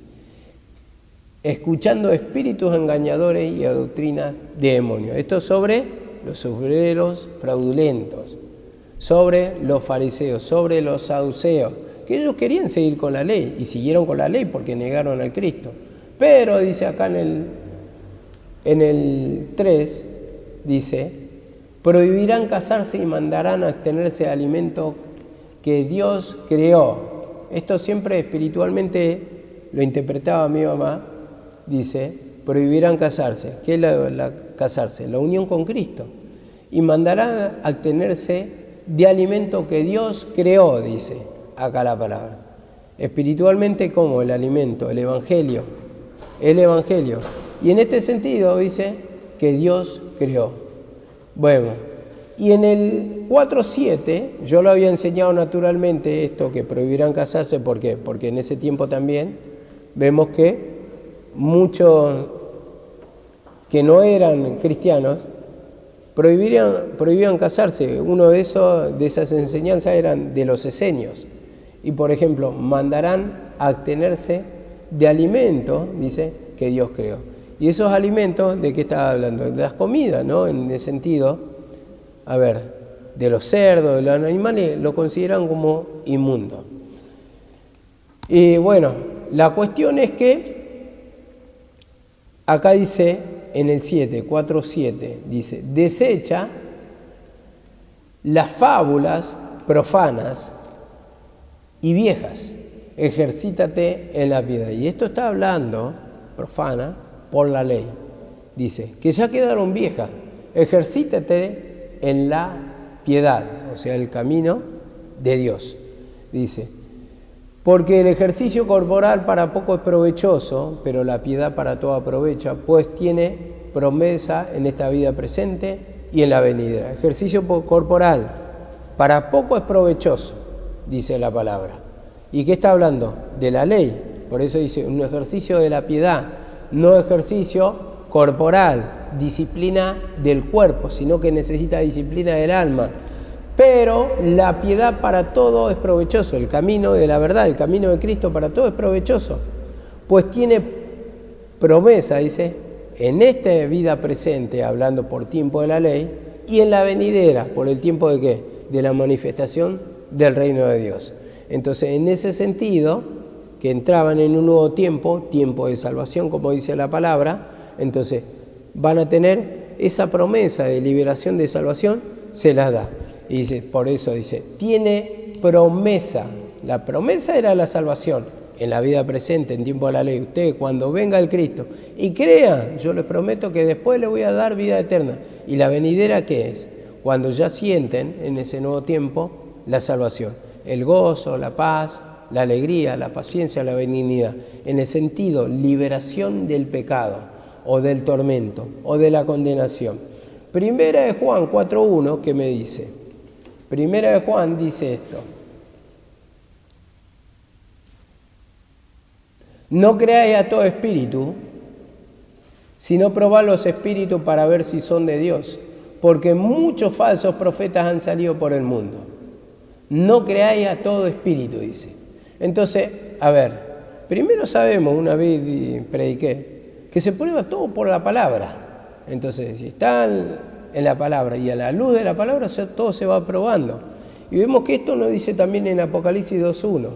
escuchando espíritus engañadores y a doctrinas de demonios. Esto sobre los obreros fraudulentos, sobre los fariseos, sobre los saduceos, que ellos querían seguir con la ley y siguieron con la ley porque negaron al Cristo. Pero dice acá en el 3, dice, prohibirán casarse y mandarán a abstenerse de alimento que Dios creó. Esto siempre espiritualmente lo interpretaba mi mamá. Dice, prohibirán casarse. ¿Qué es casarse? La unión con Cristo. Y mandarán a abstenerse de alimento que Dios creó, dice acá la palabra. Espiritualmente, ¿cómo? El alimento, el Evangelio. El Evangelio. Y en este sentido dice que Dios creó. Bueno, y en el 4.7, yo lo había enseñado naturalmente esto, que prohibirán casarse. ¿Por qué? Porque en ese tiempo también vemos que muchos que no eran cristianos prohibían casarse. Uno de esas enseñanzas eran de los esenios. Y por ejemplo, mandarán a abstenerse de alimentos, dice, que Dios creó. Y esos alimentos, ¿de qué está hablando? De las comidas, ¿no? En el sentido, a ver, de los cerdos, de los animales, lo consideran como inmundo. Y bueno, la cuestión es que acá dice en el 4.7, dice, desecha las fábulas profanas y viejas, ejercítate en la piedad. Y esto está hablando, profana, por la ley. Dice, que ya quedaron viejas, ejercítate en la piedad, o sea, el camino de Dios. Dice, porque el ejercicio corporal para poco es provechoso, pero la piedad para todo aprovecha, pues tiene promesa en esta vida presente y en la venidera. Ejercicio corporal para poco es provechoso, dice la palabra. ¿Y qué está hablando? De la ley. Por eso dice, un ejercicio de la piedad, no ejercicio corporal, disciplina del cuerpo, sino que necesita disciplina del alma. Pero la piedad para todo es provechoso, el camino de la verdad, el camino de Cristo para todo es provechoso, pues tiene promesa, dice, en esta vida presente, hablando por tiempo de la ley, y en la venidera, por el tiempo de ¿qué? De la manifestación del reino de Dios. Entonces, en ese sentido, que entraban en un nuevo tiempo, tiempo de salvación, como dice la palabra, entonces van a tener esa promesa de liberación, de salvación, se las da. Y dice, por eso dice, tiene promesa. La promesa era la salvación en la vida presente, en tiempo de la ley. Usted, cuando venga el Cristo y crea, yo les prometo que después le voy a dar vida eterna. ¿Y la venidera qué es? Cuando ya sienten en ese nuevo tiempo la salvación, el gozo, la paz, la alegría, la paciencia, la benignidad, en el sentido liberación del pecado, o del tormento, o de la condenación. Primera de Juan 4:1, ¿qué me dice? Primera de Juan dice esto: no creáis a todo espíritu, sino probad los espíritus para ver si son de Dios, porque muchos falsos profetas han salido por el mundo. No creáis a todo espíritu, dice. Entonces, a ver, primero sabemos, una vez prediqué, que se prueba todo por la palabra. Entonces, si está en la palabra y a la luz de la palabra, todo se va probando. Y vemos que esto nos dice también en Apocalipsis 2:1,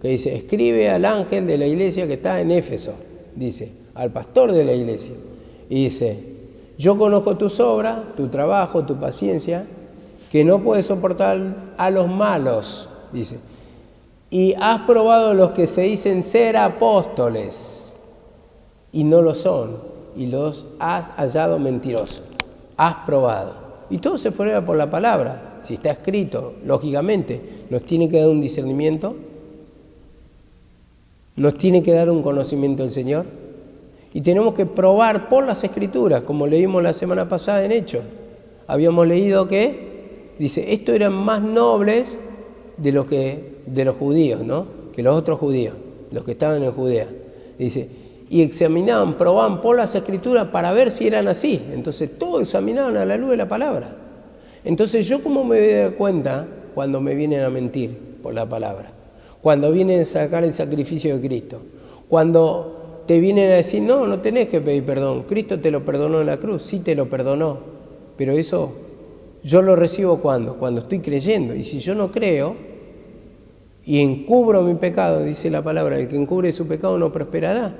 que dice: escribe al ángel de la iglesia que está en Éfeso, dice, al pastor de la iglesia. Y dice: yo conozco tus obras, tu trabajo, tu paciencia, que no puedes soportar a los malos, dice. Y has probado los que se dicen ser apóstoles y no lo son, y los has hallado mentirosos. Has probado. Y todo se prueba por la palabra. Si está escrito, lógicamente, nos tiene que dar un discernimiento, nos tiene que dar un conocimiento del Señor, y tenemos que probar por las Escrituras, como leímos la semana pasada en Hechos. Habíamos leído que, dice, estos eran más nobles de los judíos, ¿no? Que los otros judíos, los que estaban en Judea. Dice, y examinaban, probaban por las Escrituras para ver si eran así. Entonces todos examinaban a la luz de la palabra. Entonces yo, ¿cómo me doy cuenta cuando me vienen a mentir por la palabra? Cuando vienen a sacar el sacrificio de Cristo. Cuando te vienen a decir: no tenés que pedir perdón, Cristo te lo perdonó en la cruz. Sí, te lo perdonó, pero eso yo lo recibo cuando estoy creyendo. Y si yo no creo y encubro mi pecado, dice la palabra, el que encubre su pecado no prosperará.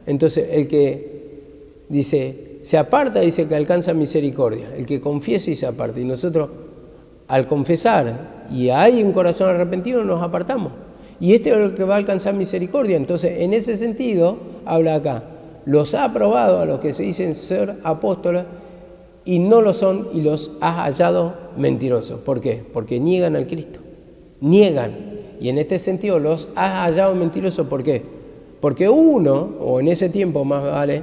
Entonces el que dice se aparta, dice que alcanza misericordia. El que confiesa y se aparta. Y nosotros, al confesar y hay un corazón arrepentido, nos apartamos. Y este es el que va a alcanzar misericordia. Entonces, en ese sentido, habla acá: los ha aprobado a los que se dicen ser apóstoles y no lo son, y los has hallado mentirosos. ¿Por qué? Porque niegan al Cristo. Niegan. Y en este sentido los has hallado mentirosos. ¿Por qué? Porque uno, o en ese tiempo más vale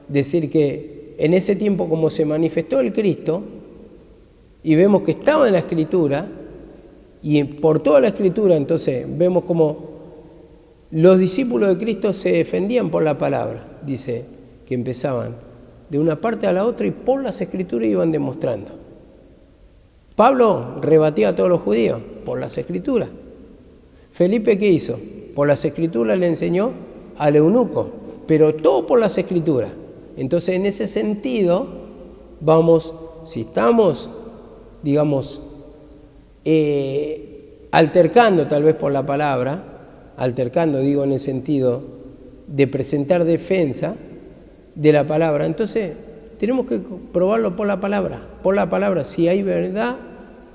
decir que en ese tiempo, como se manifestó el Cristo, y vemos que estaba en la Escritura, y por toda la Escritura, entonces vemos como los discípulos de Cristo se defendían por la palabra. Dice que empezaban de una parte a la otra y por las Escrituras iban demostrando. Pablo rebatía a todos los judíos por las Escrituras. Felipe, ¿qué hizo? Por las Escrituras le enseñó al eunuco, pero todo por las Escrituras. Entonces, en ese sentido, vamos, si estamos, digamos, altercando tal vez por la palabra, altercando, digo, en el sentido de presentar defensa de la palabra, entonces tenemos que probarlo por la palabra, si hay verdad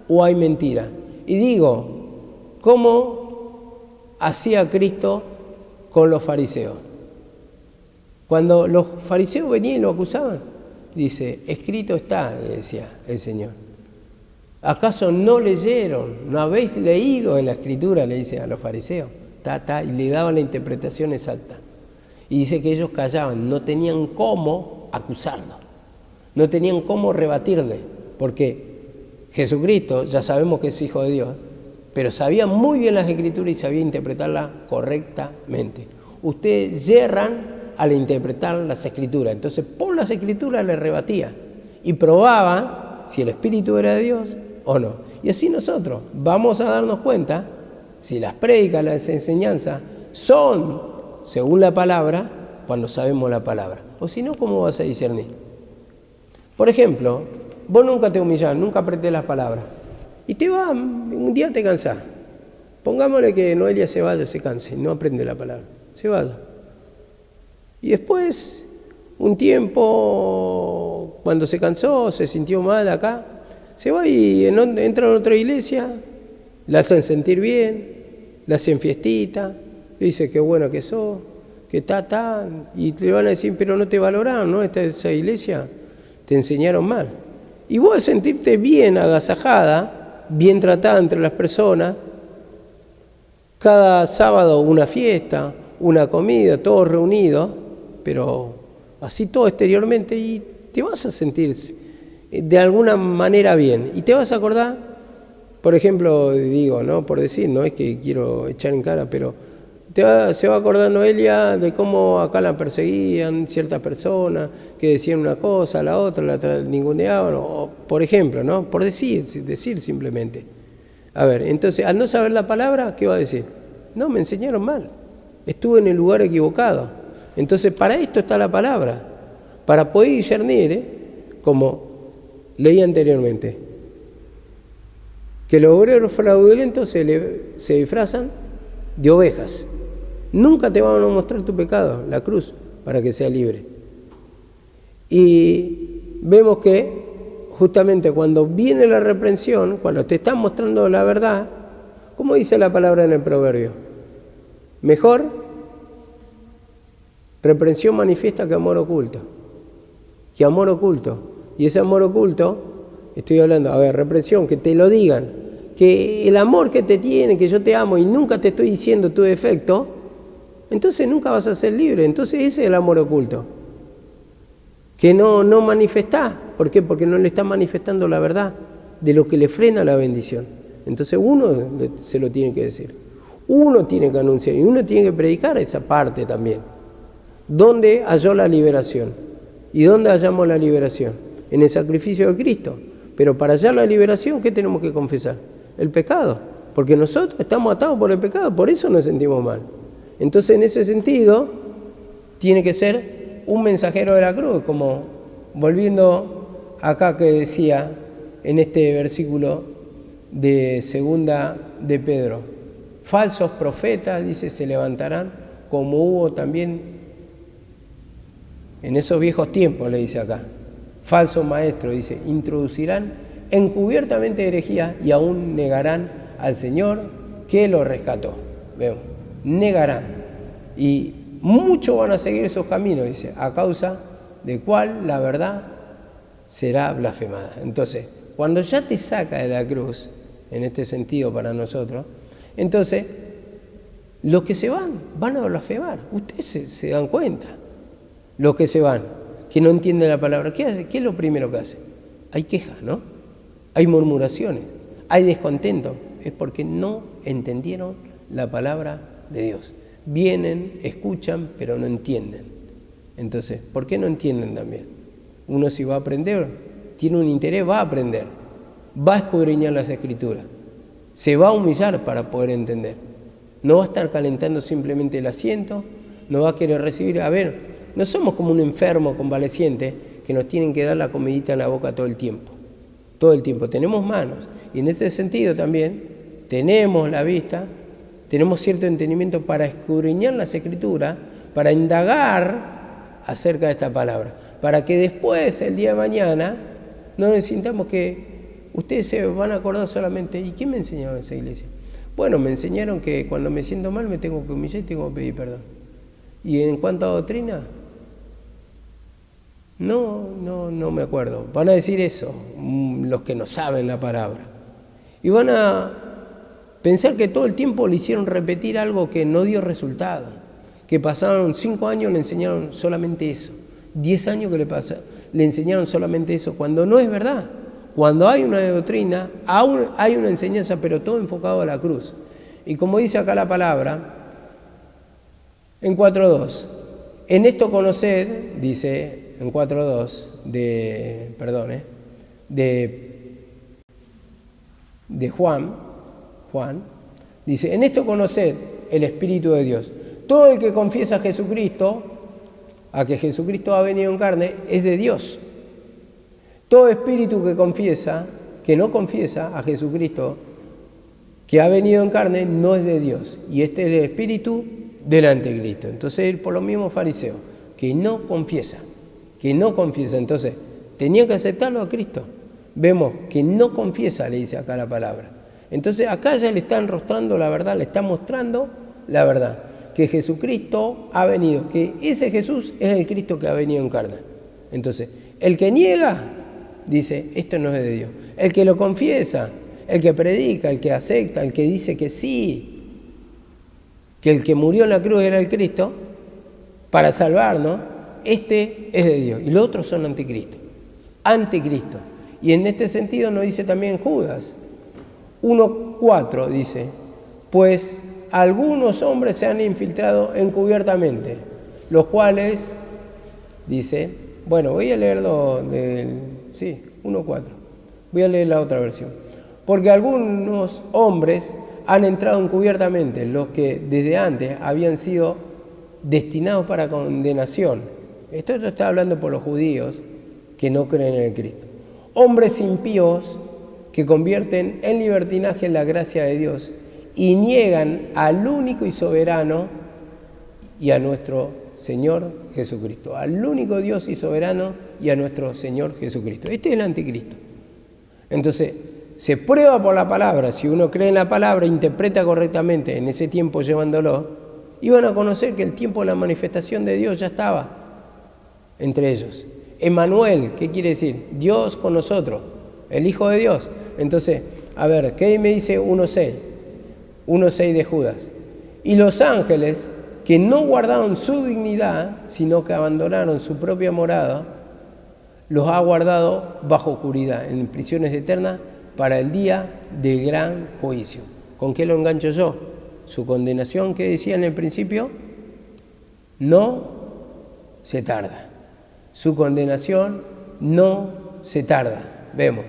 o hay mentira. Y digo, ¿cómo hacía Cristo con los fariseos? Cuando los fariseos venían y lo acusaban, dice: escrito está, decía el Señor. ¿Acaso no leyeron? ¿No habéis leído en la Escritura? Le dice a los fariseos. Y le daban la interpretación exacta. Y dice que ellos callaban, no tenían cómo acusarlo, no tenían cómo rebatirle, porque Jesucristo, ya sabemos que es Hijo de Dios, pero sabía muy bien las Escrituras y sabía interpretarlas correctamente. Ustedes yerran al interpretar las Escrituras. Entonces, por las Escrituras le rebatía y probaban si el Espíritu era de Dios o no. Y así nosotros vamos a darnos cuenta si las prédicas, las enseñanzas son según la palabra, cuando sabemos la palabra. O si no, ¿cómo vas a discernir? Por ejemplo, vos nunca te humillás, nunca aprendés las palabras. Y te va, un día te cansás. Pongámosle que Noelia se vaya, se canse, no aprende la palabra, se vaya. Y después, un tiempo, cuando se cansó, se sintió mal acá, se va y entra en otra iglesia, la hacen sentir bien, la hacen fiestita, le dice qué bueno que sos, que está, y te van a decir, pero no te valoraron, ¿no? Esa iglesia te enseñaron mal. Y vos a sentirte bien agasajada, bien tratada entre las personas, Cada sábado una fiesta, una comida, todos reunidos, pero así todo exteriormente, y te vas a sentir de alguna manera bien. Y te vas a acordar, por ejemplo, digo, ¿no? Por decir, no es que quiero echar en cara, pero se va a acordar Noelia de cómo acá la perseguían ciertas personas, que decían una cosa, la otra, la ninguneaban, o, por ejemplo, ¿no? Por decir simplemente. A ver, entonces, al no saber la palabra, ¿qué va a decir? No, me enseñaron mal, estuve en el lugar equivocado. Entonces, para esto está la palabra, para poder discernir, como leí anteriormente, que los obreros fraudulentos se disfrazan de ovejas. Nunca te van a mostrar tu pecado, la cruz, para que sea libre. Y vemos que justamente cuando viene la reprensión, cuando te están mostrando la verdad, ¿cómo dice la palabra en el proverbio? Mejor reprensión manifiesta que amor oculto. Que amor oculto. Y ese amor oculto, estoy hablando, a ver, reprensión, que te lo digan, que el amor que te tiene, que yo te amo y nunca te estoy diciendo tu defecto, entonces nunca vas a ser libre. Entonces ese es el amor oculto. Que no manifestás. ¿Por qué? Porque no le está manifestando la verdad de lo que le frena la bendición. Entonces uno se lo tiene que decir. Uno tiene que anunciar y uno tiene que predicar esa parte también. ¿Dónde halló la liberación? ¿Y dónde hallamos la liberación? En el sacrificio de Cristo. Pero para hallar la liberación, ¿qué tenemos que confesar? El pecado. Porque nosotros estamos atados por el pecado, por eso nos sentimos mal. Entonces, en ese sentido, tiene que ser un mensajero de la cruz, como volviendo acá que decía en este versículo de segunda de Pedro. Falsos profetas, dice, se levantarán, como hubo también en esos viejos tiempos, le dice acá. Falsos maestros, dice, introducirán encubiertamente herejía y aún negarán al Señor que lo rescató. Vemos, negarán. Y muchos van a seguir esos caminos, dice, a causa de cual la verdad será blasfemada. Entonces, cuando ya te saca de la cruz, en este sentido para nosotros, entonces, los que se van a blasfemar. Ustedes se dan cuenta. Los que se van, que no entienden la palabra, ¿qué hace? ¿Qué es lo primero que hace? Hay quejas, ¿no? Hay murmuraciones, hay descontento. Es porque no entendieron la palabra de Dios. Vienen, escuchan, pero no entienden. Entonces, ¿por qué no entienden también? Uno si va a aprender, tiene un interés, va a aprender, va a escudriñar las Escrituras, se va a humillar para poder entender. No va a estar calentando simplemente el asiento, no va a querer recibir. A ver, no somos como un enfermo convaleciente que nos tienen que dar la comidita en la boca todo el tiempo. Todo el tiempo. Tenemos manos. Y en este sentido también tenemos la vista, tenemos cierto entendimiento para escudriñar las Escrituras, para indagar acerca de esta palabra. Para que después, el día de mañana, no nos sintamos que ustedes se van a acordar solamente. ¿Y quién me enseñó en esa iglesia? Bueno, me enseñaron que cuando me siento mal me tengo que humillar y tengo que pedir perdón. ¿Y en cuanto a doctrina? No me acuerdo. Van a decir eso, los que no saben la palabra. Y van a pensar que todo el tiempo le hicieron repetir algo que no dio resultado. Que pasaron 5 años, le enseñaron solamente eso. 10 años que le enseñaron solamente eso, cuando no es verdad. Cuando hay una doctrina, aún hay una enseñanza, pero todo enfocado a la cruz. Y como dice acá la palabra, en 4.2, en esto conoced, dice en 4.2 de Juan, dice, en esto conoced el Espíritu de Dios. Todo el que confiesa a Jesucristo, a que Jesucristo ha venido en carne, es de Dios. Todo espíritu que no confiesa a Jesucristo, que ha venido en carne, no es de Dios. Y este es el espíritu del anticristo. Entonces, por los mismos fariseos, que no confiesa. Entonces, tenía que aceptarlo a Cristo. Vemos que no confiesa, le dice acá la palabra. Entonces, acá ya le están mostrando la verdad, le está mostrando la verdad. Que Jesucristo ha venido, que ese Jesús es el Cristo que ha venido en carne. Entonces, el que niega, dice, esto no es de Dios. El que lo confiesa, el que predica, el que acepta, el que dice que sí, que el que murió en la cruz era el Cristo para salvarnos, este es de Dios y los otros son anticristo. Anticristo. Y en este sentido nos dice también Judas 1:4, dice, pues algunos hombres se han infiltrado encubiertamente, los cuales, dice, bueno, voy a leerlo del, 1:4, voy a leer la otra versión, porque algunos hombres han entrado encubiertamente, los que desde antes habían sido destinados para condenación. Esto está hablando por los judíos que no creen en el Cristo. Hombres impíos que convierten en libertinaje la gracia de Dios y niegan al único y soberano y a nuestro Señor Jesucristo. Al único Dios y soberano y a nuestro Señor Jesucristo. Este es el anticristo. Entonces, se prueba por la palabra. Si uno cree en la palabra, interpreta correctamente en ese tiempo llevándolo, iban a conocer que el tiempo de la manifestación de Dios ya estaba entre ellos. Emmanuel, ¿qué quiere decir? Dios con nosotros, el Hijo de Dios. Entonces, a ver, ¿qué me dice 1:6? 1:6 de Judas. Y los ángeles, que no guardaron su dignidad, sino que abandonaron su propia morada, los ha guardado bajo oscuridad, en prisiones eternas, para el día del gran juicio. ¿Con qué lo engancho yo? Su condenación, que decía en el principio, no se tarda. Su condenación no se tarda, vemos,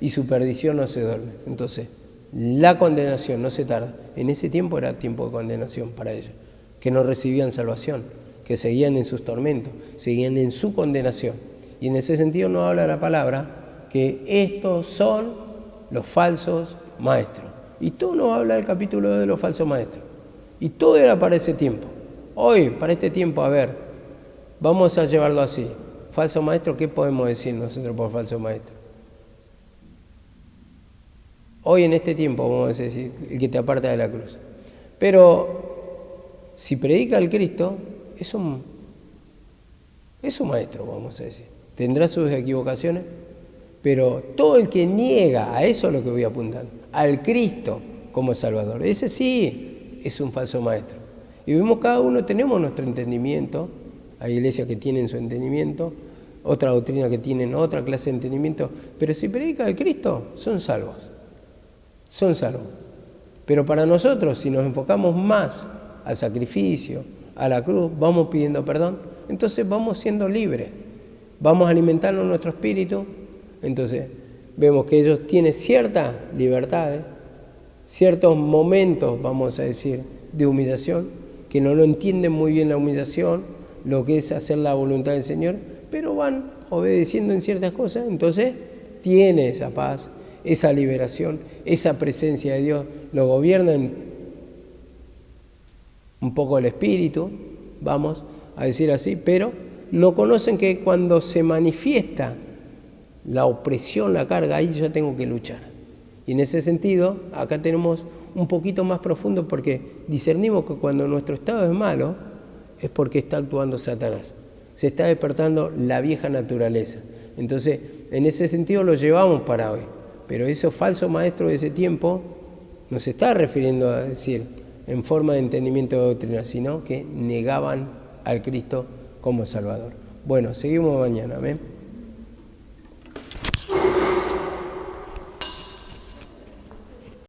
y su perdición no se duerme. Entonces, la condenación no se tarda. En ese tiempo era tiempo de condenación para ellos, que no recibían salvación, que seguían en sus tormentos, seguían en su condenación. Y en ese sentido nos habla la palabra que estos son los falsos maestros. Y todo nos habla del capítulo de los falsos maestros. Y todo era para ese tiempo. Hoy, para este tiempo, a ver, vamos a llevarlo así. Falso maestro, ¿qué podemos decir nosotros por falso maestro? Hoy en este tiempo vamos a decir el que te aparta de la cruz. Pero si predica el Cristo, es un maestro, vamos a decir. Tendrá sus equivocaciones, pero todo el que niega, a eso es lo que voy a apuntar, al Cristo como Salvador, ese sí es un falso maestro. Y vemos cada uno, tenemos nuestro entendimiento, hay iglesias que tienen su entendimiento, otra doctrina que tienen otra clase de entendimiento, pero si predica el Cristo, son salvos. Son salvos. Pero para nosotros, si nos enfocamos más al sacrificio, a la cruz, vamos pidiendo perdón, entonces vamos siendo libres, vamos alimentando nuestro espíritu. Entonces vemos que ellos tienen ciertas libertades, ciertos momentos, vamos a decir, de humillación, que no lo entienden muy bien la humillación, lo que es hacer la voluntad del Señor, pero van obedeciendo en ciertas cosas. Entonces tiene esa paz, esa liberación, esa presencia de Dios, lo gobiernan un poco el espíritu, vamos a decir así, pero no conocen que cuando se manifiesta la opresión, la carga, ahí yo tengo que luchar. Y en ese sentido, acá tenemos un poquito más profundo, porque discernimos que cuando nuestro estado es malo, es porque está actuando Satanás. Se está despertando la vieja naturaleza. Entonces, en ese sentido lo llevamos para hoy. Pero esos falsos maestros de ese tiempo no se está refiriendo a decir en forma de entendimiento de doctrina, sino que negaban al Cristo como Salvador. Bueno, seguimos mañana. Amén.